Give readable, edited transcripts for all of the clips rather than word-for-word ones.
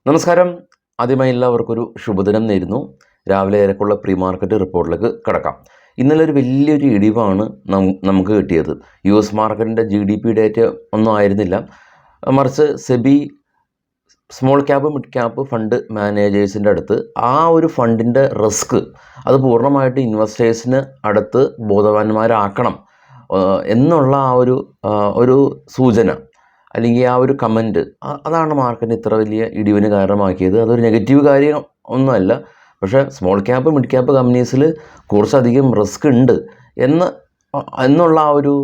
നമസ്കാരം. ആദ്യമായി എല്ലാവർക്കൊരു ശുഭദിനം നേരുന്നു. രാവിലെ ഏറെക്കുള്ള പ്രീ മാർക്കറ്റ് റിപ്പോർട്ടിലേക്ക് കടക്കാം. ഇന്നലെ ഒരു വലിയൊരു ഇടിവാണ് നമുക്ക് കിട്ടിയത്. US മാർക്കറ്റിൻ്റെ GDP ഡേറ്റ ഒന്നും ആയിരുന്നില്ല, മറിച്ച് SEBI small cap mid cap fund മാനേജേഴ്സിൻ്റെ അടുത്ത് ആ ഒരു ഫണ്ടിൻ്റെ റിസ്ക് അത് പൂർണ്ണമായിട്ട് ഇൻവെസ്റ്റേഴ്സിന് അടുത്ത് ബോധവാന്മാരാക്കണം എന്നുള്ള ഒരു സൂചന അല്ലെങ്കിൽ ആ ഒരു കമൻറ്റ് അതാണ് മാർക്കറ്റിന് ഇത്ര വലിയ ഇടിവിന് കാരണമാക്കിയത്. അതൊരു നെഗറ്റീവ് കാര്യം ഒന്നുമല്ല, പക്ഷേ സ്മോൾ ക്യാപ്പ് മിഡ് ക്യാപ്പ് കമ്പനീസിൽ കുറച്ചധികം റിസ്ക് ഉണ്ട് എന്നുള്ള ആ ഒരു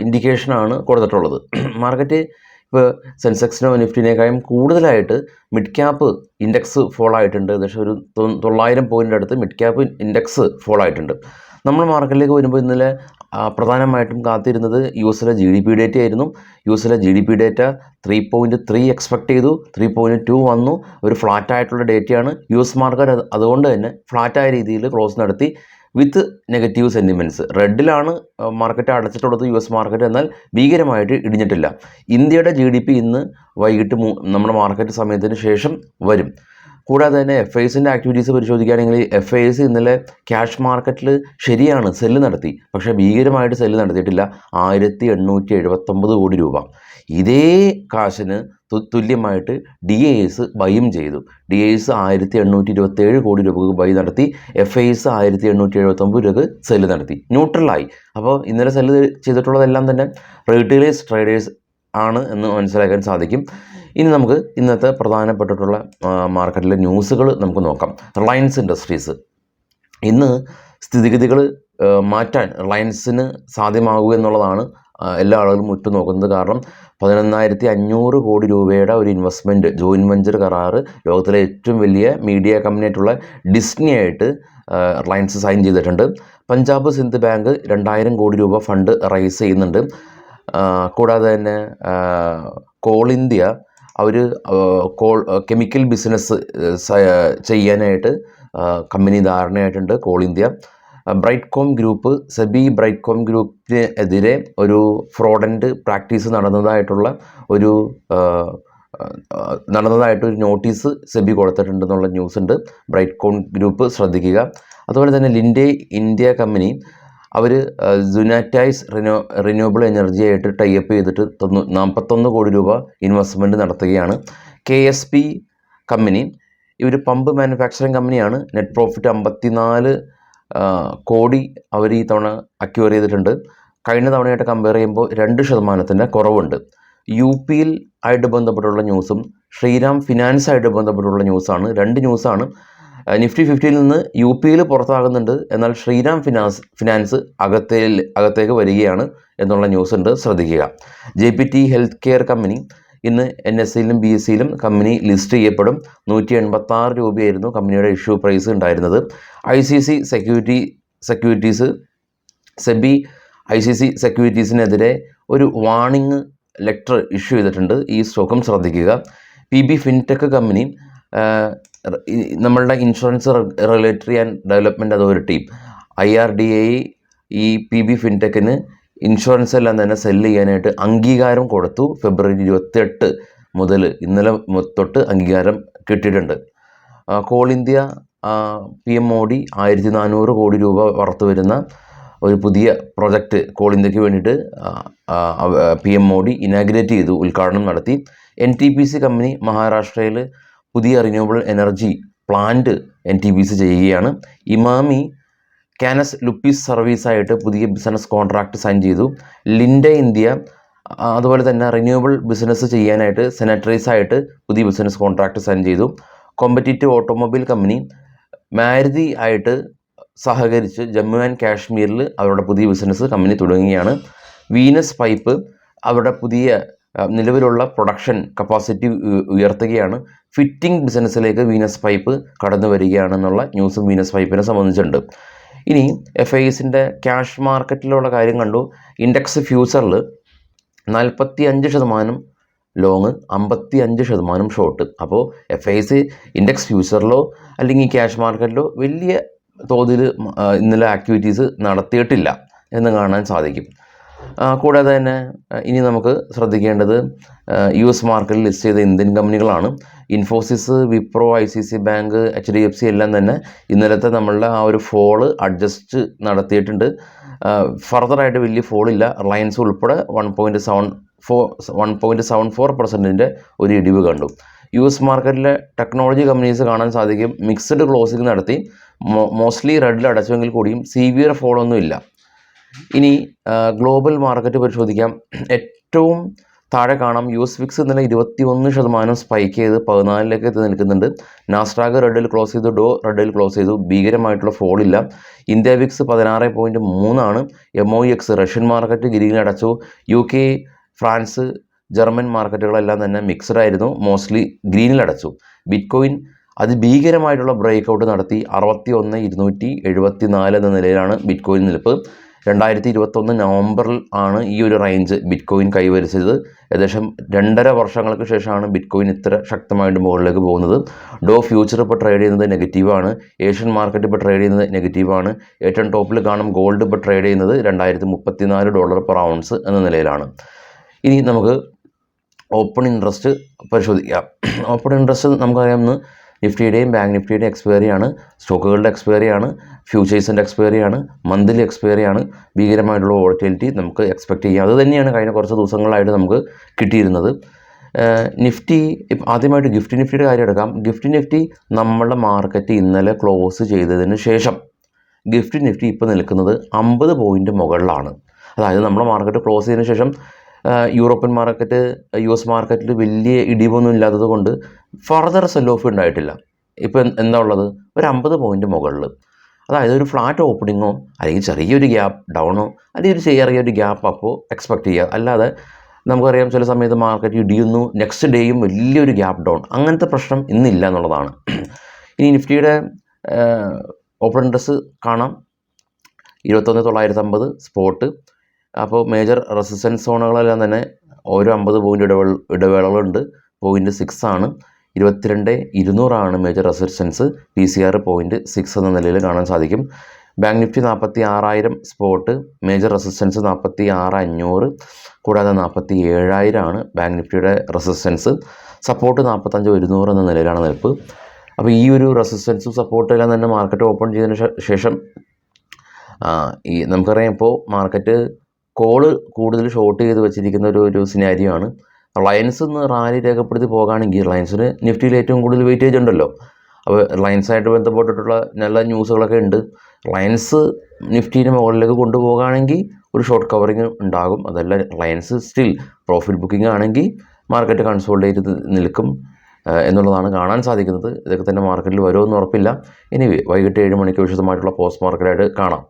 ഇൻഡിക്കേഷനാണ് കൊടുത്തിട്ടുള്ളത്. മാർക്കറ്റ് ഇപ്പോൾ സെൻസെക്സിനോ നിഫ്റ്റിനേക്കാളും കൂടുതലായിട്ട് മിഡ് ക്യാപ്പ് ഇൻഡെക്സ് ഫോൾ ആയിട്ടുണ്ട്. ഏകദേശം ഒരു 900 പോയിൻ്റ് അടുത്ത് മിഡ് ക്യാപ്പ് ഇൻഡെക്സ് ഫോൾ ആയിട്ടുണ്ട്. നമ്മൾ മാർക്കറ്റിലേക്ക് വരുമ്പോൾ ഇന്നലെ പ്രധാനമായിട്ടും കാത്തിരുന്നത് US GDP ഡേറ്റ ആയിരുന്നു. US GDP ഡേറ്റ 3.3 എക്സ്പെക്ട് ചെയ്തു, 3.2 വന്നു. ഒരു ഫ്ലാറ്റായിട്ടുള്ള ഡേറ്റയാണ്. US മാർക്കറ്റ് അതുകൊണ്ട് തന്നെ ഫ്ലാറ്റായ രീതിയിൽ ക്ലോസ് നടത്തി വിത്ത് നെഗറ്റീവ് സെൻറ്റിമെൻറ്റ്സ്. റെഡിലാണ് മാർക്കറ്റ് അടച്ചിട്ടുള്ളത് US മാർക്കറ്റ്, എന്നാൽ ഭീകരമായിട്ട് ഇടിഞ്ഞിട്ടില്ല. ഇന്ത്യയുടെ GDP ഇന്ന് വൈകിട്ട് നമ്മുടെ മാർക്കറ്റ് സമയത്തിന് ശേഷം വരും. കൂടാതെ തന്നെ FISൻ്റെ ആക്ടിവിറ്റീസ് പരിശോധിക്കുകയാണെങ്കിൽ FIS ഇന്നലെ ക്യാഷ് മാർക്കറ്റിൽ ശരിയാണ് സെല്ല് നടത്തി, പക്ഷേ ഭീകരമായിട്ട് സെല്ല് നടത്തിയിട്ടില്ല. 1879 കോടി രൂപ. ഇതേ കാശിന് തുല്യമായിട്ട് DIS ബൈയും ചെയ്തു. DIS 1827 കോടി രൂപക്ക് ബൈ നടത്തി. FIS 1879 രൂപക്ക് സെല്ല് നടത്തി, ന്യൂട്രലായി. അപ്പോൾ ഇന്നലെ സെല്ല് ചെയ്തിട്ടുള്ളതെല്ലാം തന്നെ റീറ്റെയിലേഴ്സ് ട്രേഡേഴ്സ് ആണ് എന്ന് മനസ്സിലാക്കാൻ സാധിക്കും. ഇനി നമുക്ക് ഇന്നത്തെ പ്രധാനപ്പെട്ടിട്ടുള്ള മാർക്കറ്റിലെ ന്യൂസുകൾ നമുക്ക് നോക്കാം. റിലയൻസ് ഇൻഡസ്ട്രീസ് ഇന്ന് സ്ഥിതിഗതികൾ മാറ്റാൻ റിലയൻസിന് സാധ്യമാകുക എന്നുള്ളതാണ് എല്ലാ ആളുകളും ഉറ്റുനോക്കുന്നത്. കാരണം 11,500 കോടി രൂപയുടെ ഒരു ഇൻവെസ്റ്റ്മെൻറ്റ് ജോയിൻറ്റ് വെഞ്ചർ കരാറ് ലോകത്തിലെ ഏറ്റവും വലിയ മീഡിയ കമ്പനിയായിട്ടുള്ള ഡിസ്നി ആയിട്ട് റിലയൻസ് സൈൻ ചെയ്തിട്ടുണ്ട്. പഞ്ചാബ് സിന്ധ് ബാങ്ക് 2000 കോടി രൂപ ഫണ്ട് റൈസ് ചെയ്യുന്നുണ്ട്. കൂടാതെ തന്നെ കോൾ ഇന്ത്യ അവർ കെമിക്കൽ ബിസിനസ് ചെയ്യാനായിട്ട് കമ്പനി ധാരണയായിട്ടുണ്ട്. Coal India Brightcom group SEBI Brightcom ഗ്രൂപ്പിന് എതിരെ ഒരു ഫ്രോഡൻറ്റ് പ്രാക്ടീസ് നടന്നതായിട്ടൊരു നോട്ടീസ് സെബി കൊടുത്തിട്ടുണ്ടെന്നുള്ള ന്യൂസ് ഉണ്ട്. ബ്രൈറ്റ്കോം ഗ്രൂപ്പ് ശ്രദ്ധിക്കുക. അതുപോലെ തന്നെ ലിൻഡെ ഇന്ത്യ കമ്പനി അവർ ജുനാറ്റൈസ് റിന്യൂവബിൾ എനർജി ആയിട്ട് ടൈപ്പ് ചെയ്തിട്ട് 41 കോടി രൂപ ഇൻവെസ്റ്റ്മെൻറ്റ് നടത്തുകയാണ്. KSP കമ്പനി ഇവർ പമ്പ് മാനുഫാക്ചറിങ് കമ്പനിയാണ്. നെറ്റ് പ്രോഫിറ്റ് 54 കോടി അവർ ഈ തവണ അക്വയർ ചെയ്തിട്ടുണ്ട്. കഴിഞ്ഞ തവണയായിട്ട് കമ്പയർ ചെയ്യുമ്പോൾ 2% കുറവുണ്ട്. UP ആയിട്ട് ബന്ധപ്പെട്ടുള്ള ന്യൂസും ശ്രീറാം ഫിനാൻസ് ആയിട്ട് ബന്ധപ്പെട്ടുള്ള ന്യൂസാണ്. 2 ന്യൂസാണ്. നിഫ്റ്റി 50 നിന്ന് UP പുറത്താകുന്നുണ്ട്, എന്നാൽ ശ്രീറാം ഫിനാൻസ് അകത്തേക്ക് വരികയാണ് എന്നുള്ള ന്യൂസ് ഉണ്ട്, ശ്രദ്ധിക്കുക. JPT ഹെൽത്ത് കെയർ കമ്പനി ഇന്ന് NSEയിലും BSEയിലും കമ്പനി ലിസ്റ്റ് ചെയ്യപ്പെടും. 186 രൂപയായിരുന്നു കമ്പനിയുടെ ഇഷ്യൂ പ്രൈസ് ഉണ്ടായിരുന്നത്. ICC സെക്യൂരിറ്റീസ് സെബി ICC സെക്യൂരിറ്റീസിനെതിരെ ഒരു വാർണിംഗ് ലെറ്റർ ഇഷ്യൂ ചെയ്തിട്ടുണ്ട്. ഈ സ്റ്റോക്കും ശ്രദ്ധിക്കുക. PB ഫിൻടെക് കമ്പനി നമ്മളുടെ insurance regulatory and development authority IRDA ഈ PB ഫിൻടെക്കിന് ഇൻഷുറൻസ് എല്ലാം തന്നെ സെല്ല് ചെയ്യാനായിട്ട് അംഗീകാരം കൊടുത്തു. ഫെബ്രുവരി 28 മുതൽ ഇന്നലെ തൊട്ട് അംഗീകാരം കിട്ടിയിട്ടുണ്ട്. കോൾ ഇന്ത്യ PMOD 1400 കോടി രൂപ പുറത്തു വരുന്ന ഒരു പുതിയ പ്രൊജക്റ്റ് കോൾ ഇന്ത്യക്ക് വേണ്ടിയിട്ട് PMOD ഇനാഗ്രേറ്റ് ചെയ്തു, ഉദ്ഘാടനം നടത്തി. NTPC കമ്പനി മഹാരാഷ്ട്രയിൽ പുതിയ റിന്യൂവബിൾ എനർജി പ്ലാന്റ് NTPC ചെയ്യുകയാണ്. ഇമാമി കാനസ് ലുപ്പീസ് സർവീസായിട്ട് പുതിയ ബിസിനസ് കോൺട്രാക്റ്റ് സൈൻ ചെയ്തു. ലിൻഡെ ഇന്ത്യ അതുപോലെ തന്നെ റിന്യൂവബിൾ ബിസിനസ് ചെയ്യാനായിട്ട് സെനറ്ററീസായിട്ട് പുതിയ ബിസിനസ് കോൺട്രാക്റ്റ് സൈൻ ചെയ്തു. കോമ്പറ്റീറ്റീവ് ഓട്ടോമൊബൈൽ കമ്പനി മാരുതി ആയിട്ട് സഹകരിച്ച് ജമ്മു ആൻഡ് കാശ്മീരിൽ അവരുടെ പുതിയ ബിസിനസ് കമ്പനി തുടങ്ങുകയാണ്. വീനസ് പൈപ്പ് അവരുടെ പുതിയ നിലവിലുള്ള പ്രൊഡക്ഷൻ കപ്പാസിറ്റി ഉയർത്തുകയാണ്. ഫിറ്റിംഗ് ബിസിനസ്സിലേക്ക് വീനസ് പൈപ്പ് കടന്നു വരികയാണെന്നുള്ള ന്യൂസും വീനസ് പൈപ്പിനെ സംബന്ധിച്ചുണ്ട്. ഇനി FISൻ്റെ ക്യാഷ് മാർക്കറ്റിലുള്ള കാര്യം കണ്ടു. ഇൻഡെക്സ് ഫ്യൂച്ചറിൽ 45% ലോങ്, 55% ഷോർട്ട്. അപ്പോൾ FIS ഇൻഡെക്സ് ഫ്യൂച്ചറിലോ അല്ലെങ്കിൽ ക്യാഷ് മാർക്കറ്റിലോ വലിയ തോതിൽ ഇന്നലെ ആക്ടിവിറ്റീസ് നടത്തിയിട്ടില്ല എന്ന് കാണാൻ സാധിക്കും. കൂടാതെ തന്നെ ഇനി നമുക്ക് ശ്രദ്ധിക്കേണ്ടത് US മാർക്കറ്റിൽ ലിസ്റ്റ് ചെയ്ത ഇന്ത്യൻ കമ്പനികളാണ്. Infosys, Wipro, ICICI bank, HDFC എല്ലാം തന്നെ ഇന്നലത്തെ നമ്മളുടെ ആ ഒരു ഫോള് അഡ്ജസ്റ്റ് നടത്തിയിട്ടുണ്ട്. ഫർദറായിട്ട് വലിയ ഫോളില്ല. റിലയൻസ് ഉൾപ്പെടെ 1.74% ഒരു ഇടിവ് കണ്ടു. US മാർക്കറ്റിലെ ടെക്നോളജി കമ്പനീസ് കാണാൻ സാധിക്കും മിക്സഡ് ക്ലോസിംഗ് നടത്തി മോസ്റ്റ്ലി റെഡിൽ അടച്ചുവെങ്കിൽ കൂടിയും സിവിയർ ഫോളൊന്നും ഇല്ല. ഇനി ഗ്ലോബൽ മാർക്കറ്റ് പരിശോധിക്കാം. ഏറ്റവും താഴെ കാണാം US വിക്സ് ഇന്നലെ 21% സ്പൈക്ക് ചെയ്ത് 14ലേക്ക് എത്തി നിൽക്കുന്നുണ്ട്. നാസ്ഡാക്ക് റെഡിൽ ക്ലോസ് ചെയ്തു, ഡോ റെഡിൽ ക്ലോസ് ചെയ്തു, ഭീകരമായിട്ടുള്ള ഫോളില്ല. India VIX 16.3 MOEX Russian market ഗ്രീനിൽ അടച്ചു. UK, ഫ്രാൻസ്, ജർമ്മൻ മാർക്കറ്റുകളെല്ലാം തന്നെ മിക്സഡ് ആയിരുന്നു, മോസ്റ്റ്ലി ഗ്രീനിൽ അടച്ചു. ബിറ്റ്കോയിൻ അതിഭീകരമായിട്ടുള്ള ബ്രേക്ക് ഔട്ട് നടത്തി 61,274 എന്ന നിലയിലാണ് ബിറ്റ്കോയിൻ നിൽപ്പ്. 2021 നവംബറിൽ ആണ് ഈ ഒരു റേഞ്ച് ബിറ്റ്കോയിൻ കൈവരിച്ചത്. ഏകദേശം 2.5 വർഷങ്ങൾക്ക് ശേഷമാണ് ബിറ്റ്കോയിൻ ഇത്ര ശക്തമായിട്ട് മുകളിലേക്ക് പോകുന്നത്. ഡോ ഫ്യൂച്ചർ ഇപ്പോൾ ട്രേഡ് ചെയ്യുന്നത് നെഗറ്റീവാണ്. ഏഷ്യൻ മാർക്കറ്റ് ഇപ്പോൾ ട്രേഡ് ചെയ്യുന്നത് നെഗറ്റീവാണ്. ഏറ്റവും ടോപ്പിൽ കാണും ഗോൾഡ് ഇപ്പോൾ ട്രേഡ് ചെയ്യുന്നത് $2,034 പെർ ഔൺസ് എന്ന നിലയിലാണ്. ഇനി നമുക്ക് ഓപ്പൺ ഇൻട്രസ്റ്റ് പരിശോധിക്കാം. ഓപ്പൺ ഇൻട്രസ്റ്റ് നമുക്കറിയാവുന്ന നിഫ്റ്റിയുടെയും ബാങ്ക് നിഫ്റ്റിയുടെയും എക്സ്പയറിയാണ്, സ്റ്റോക്കുകളുടെ എക്സ്പയറിയാണ്, ഫ്യൂച്ചേഴ്സിൻ്റെ എക്സ്പയറിയാണ്, മന്ത്ലി എക്സ്പയറിയാണ്. ഭീകരമായിട്ടുള്ള വോളറ്റിലിറ്റി നമുക്ക് എക്സ്പെക്റ്റ് ചെയ്യാം. അത് തന്നെയാണ് കഴിഞ്ഞ കുറച്ച് ദിവസങ്ങളായിട്ട് നമുക്ക് കിട്ടിയിരുന്നത്. നിഫ്റ്റി ആദ്യമായിട്ട് ഗിഫ്റ്റ് നിഫ്റ്റിയുടെ കാര്യം എടുക്കാം. ഗിഫ്റ്റ് നിഫ്റ്റി നമ്മളുടെ മാർക്കറ്റ് ഇന്നലെ ക്ലോസ് ചെയ്തതിന് ശേഷം ഗിഫ്റ്റ് നിഫ്റ്റി ഇപ്പോൾ നിൽക്കുന്നത് 50 പോയിൻ്റ് മുകളിലാണ്. അതായത് നമ്മുടെ മാർക്കറ്റ് ക്ലോസ് ചെയ്തതിന് ശേഷം യൂറോപ്യൻ മാർക്കറ്റ്, US മാർക്കറ്റിൽ വലിയ ഇടിവൊന്നും ഇല്ലാത്തത് കൊണ്ട് ഫർദർ സെൽ ഓഫ് ഉണ്ടായിട്ടില്ല. ഇപ്പോൾ എന്താ ഉള്ളത്, ഒരു 50 പോയിൻ്റ് മുകളിൽ. അതായത് ഒരു ഫ്ലാറ്റ് ഓപ്പണിങ്ങോ അല്ലെങ്കിൽ ചെറിയൊരു ഗ്യാപ്പ് ഡൗണോ അല്ലെങ്കിൽ ഒരു ചെറിയൊരു ഗ്യാപ്പ് അപ്പോ എക്സ്പെക്റ്റ് ചെയ്യുക. അല്ലാതെ നമുക്കറിയാം ചില സമയത്ത് മാർക്കറ്റ് ഇടിയുന്നു, നെക്സ്റ്റ് ഡേയും വലിയൊരു ഗ്യാപ്പ് ഡൗൺ, അങ്ങനത്തെ പ്രശ്നം ഇന്നില്ല എന്നുള്ളതാണ്. ഇനി നിഫ്റ്റിയുടെ ഓപ്പൺ ഇൻട്രസ്റ്റ് കാണാം. 21,950 സ്പോട്ട്. അപ്പോൾ മേജർ റെസിസ്റ്റൻസ് സോണുകളെല്ലാം തന്നെ ഓരോ 50 പോയിൻ്റ് ഇടവേളകളുണ്ട്. 0.6 ആണ്. 22,200 മേജർ റെസിസ്റ്റൻസ്. PCR 0.6 എന്ന നിലയിൽ കാണാൻ സാധിക്കും. Bank Nifty 46,000 spot. Major resistance 46,500. കൂടാതെ 47,000 ബാങ്ക് നിഫ്റ്റിയുടെ റെസിസ്റ്റൻസ്. സപ്പോർട്ട് 45,100 എന്ന നിലയിലാണ് നിൽപ്പ്. അപ്പോൾ ഈ ഒരു റെസിസ്റ്റൻസും സപ്പോർട്ടും എല്ലാം തന്നെ മാർക്കറ്റ് ഓപ്പൺ ചെയ്തതിന് ശേഷം നമുക്കറിയാം ഇപ്പോൾ മാർക്കറ്റ് കോള് കൂടുതൽ ഷോർട്ട് ചെയ്ത് വെച്ചിരിക്കുന്ന ഒരു സിനാരിയോ ആണ്. റിലയൻസ് ഒന്ന് റാലി രേഖപ്പെടുത്തി പോകുകയാണെങ്കിൽ റിലയൻസിന് നിഫ്റ്റിയിൽ ഏറ്റവും കൂടുതൽ വെയിറ്റേജ് ഉണ്ടല്ലോ. അപ്പോൾ റിലയൻസായിട്ട് ബന്ധപ്പെട്ടിട്ടുള്ള നല്ല ന്യൂസുകളൊക്കെ ഉണ്ട്. റിലയൻസ് നിഫ്റ്റിയുടെ മുകളിലേക്ക് കൊണ്ടുപോകുകയാണെങ്കിൽ ഒരു ഷോർട്ട് കവറിങ് ഉണ്ടാകും. അതല്ല റിലയൻസ് സ്റ്റിൽ പ്രോഫിറ്റ് ബുക്കിംഗ് ആണെങ്കിൽ മാർക്കറ്റ് കൺസോളിഡേറ്റ് ചെയ്ത് നിൽക്കും എന്നുള്ളതാണ് കാണാൻ സാധിക്കുന്നത്. ഇതൊക്കെ തന്നെ മാർക്കറ്റിൽ വരുമെന്ന് ഉറപ്പില്ല. എനിവേ വൈകിട്ട് 7 മണിക്ക് വിശദമായിട്ടുള്ള പോസ്റ്റ് മാർക്കറ്റായിട്ട് കാണാം.